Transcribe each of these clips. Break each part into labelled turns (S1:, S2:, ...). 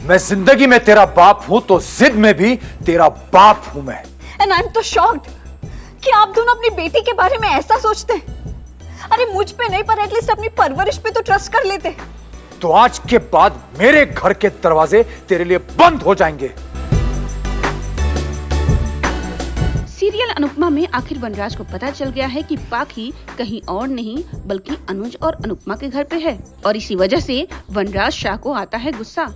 S1: मैं जिंदगी में तेरा बाप हूं तो जिद में भी तेरा बाप हूं मैं।
S2: एंड आई एम तो शॉक्ड कि आप दोनों अपनी बेटी के बारे में ऐसा सोचते हैं। अरे मुझ पे नहीं, पर एटलीस्ट अपनी परवरिश पे तो ट्रस्ट कर लेते।
S1: तो आज के बाद मेरे घर के दरवाजे तेरे लिए बंद हो जाएंगे।
S3: सीरियल अनुपमा में आखिर वनराज को पता चल गया है कि पाखी कहीं और नहीं बल्कि अनुज और अनुपमा के घर पे है, और इसी वजह से वनराज शाह को आता है गुस्सा।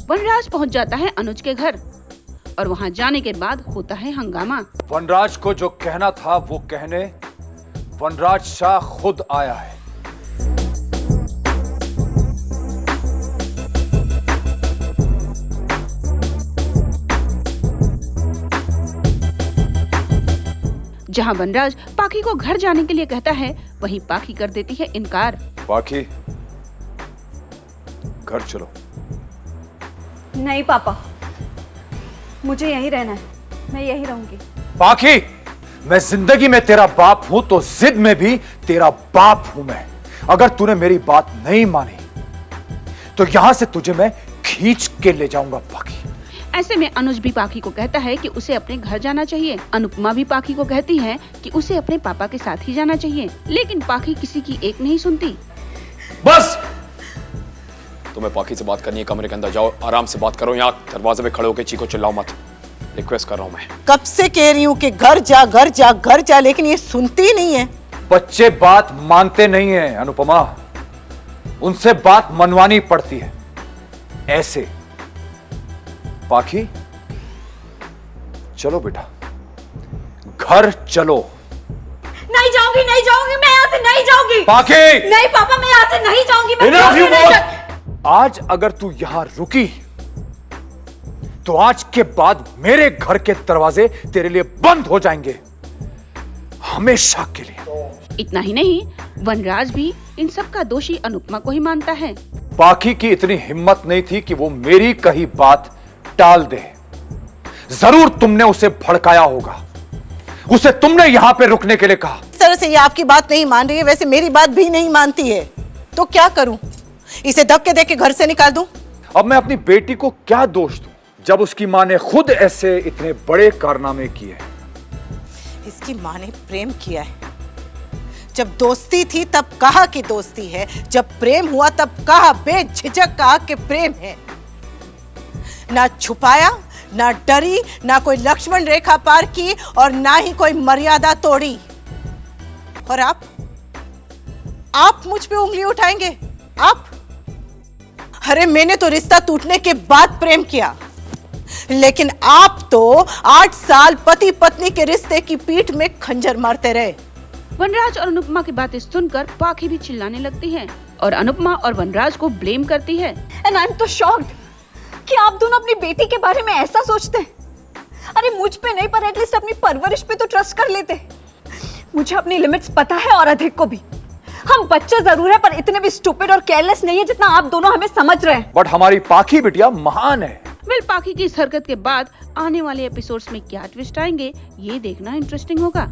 S3: वनराज पहुंच जाता है अनुज के घर और वहां जाने के बाद होता है हंगामा।
S1: वनराज को जो कहना था वो कहने वनराज शाह खुद आया है।
S3: जहां वनराज पाखी को घर जाने के लिए कहता है, वहीं पाखी कर देती है इनकार।
S1: पाखी, घर चलो।
S2: नहीं पापा, मुझे यहीं रहना है, मैं यहीं रहूंगी।
S1: पाखी, मैं जिंदगी में तेरा बाप हूं तो जिद में भी तेरा बाप हूं मैं। अगर तूने मेरी बात नहीं मानी तो यहां से तुझे मैं खींच के ले जाऊंगा। पाखी।
S3: ऐसे में अनुज भी पाखी को कहता है कि उसे अपने घर जाना चाहिए। अनुपमा भी पाखी को कहती है कि उसे अपने पापा के साथ ही जाना चाहिए, लेकिन पाखी किसी की एक नहीं सुनती।
S4: बस, तुम्हें पाखी से बात करनी है, कमरे के अंदर जाओ, आराम से बात करो। यहाँ दरवाजे पे खड़े होकर चीखो चिल्लाओ मत, रिक्वेस्ट कर रहा हूँ मैं।
S5: कब से कह रही हूँ कि घर जा घर जा घर जा, लेकिन ये सुनती ही नहीं है।
S1: बच्चे बात मानते नहीं हैं अनुपमा, उनसे बात मनवानी पड़ती है। ऐसे। पाखी, चलो बेटा, घर चलो।
S2: नहीं जाऊंगी, नहीं जाऊंगी, मैं यहाँ से नहीं जाऊंगी।
S1: पाखी!
S2: नहीं पापा, मैं यहाँ से नहीं जाऊंगी। मैं
S1: Enough, you
S2: नहीं
S1: both! आज अगर तू यहां रुकी तो आज के बाद मेरे घर के दरवाजे तेरे लिए बंद हो जाएंगे, हमेशा के लिए।
S3: इतना ही नहीं, वनराज भी इन सब का दोषी अनुपमा को ही मानता है।
S1: पाखी की इतनी हिम्मत नहीं थी कि वो मेरी कही बात टाल दे। जरूर तुमने उसे भड़काया होगा, उसे तुमने यहां पे रुकने के लिए कहा।
S5: इस तरह से ये आपकी बात नहीं मान रही है, वैसे मेरी बात भी नहीं मानती है, तो क्या करूं? इसे धक्के दे के घर से निकाल दूं?
S1: अब मैं अपनी बेटी को क्या दोष दूं जब उसकी मां ने खुद ऐसे इतने बड़े कारनामे किए।
S5: इसकी मां ने प्रेम किया है। जब दोस्ती थी तब कहा कि दोस्ती है, जब प्रेम हुआ तब कहा, बेझिझक कहा कि प्रेम है। ना छुपाया, ना डरी, ना कोई लक्ष्मण रेखा पार की और ना ही कोई मर्यादा तोड़ी। और आप मुझ पे उंगली उठाएंगे? आप? अरे मैंने तो रिश्ता टूटने के बाद प्रेम किया, लेकिन आप तो 8 साल पति पत्नी के रिश्ते की पीठ में खंजर मारते रहे।
S3: वनराज और अनुपमा की बातें सुनकर पाखी भी चिल्लाने लगती है और अनुपमा और वनराज को ब्लेम करती है।
S2: एंड आई एम तो शॉक्ड कि आप दोनों अपनी बेटी के बारे में ऐसा सोचते हैं। अरे मुझ पे नहीं, पर एटलीस्ट अपनी परवरिश पे तो ट्रस्ट कर लेते। मुझे अपनी लिमिट्स पता है और अधिक को भी। हम बच्चे जरूर है, पर इतने भी स्टूपिड और केयरलेस नहीं है जितना आप दोनों हमें समझ रहे हैं।
S1: बट हमारी पाखी बिटिया महान है।
S3: वेल, पाखी की इस हरकत के बाद आने वाले एपिसोड्स में क्या ट्विस्ट आएंगे, ये देखना इंटरेस्टिंग होगा।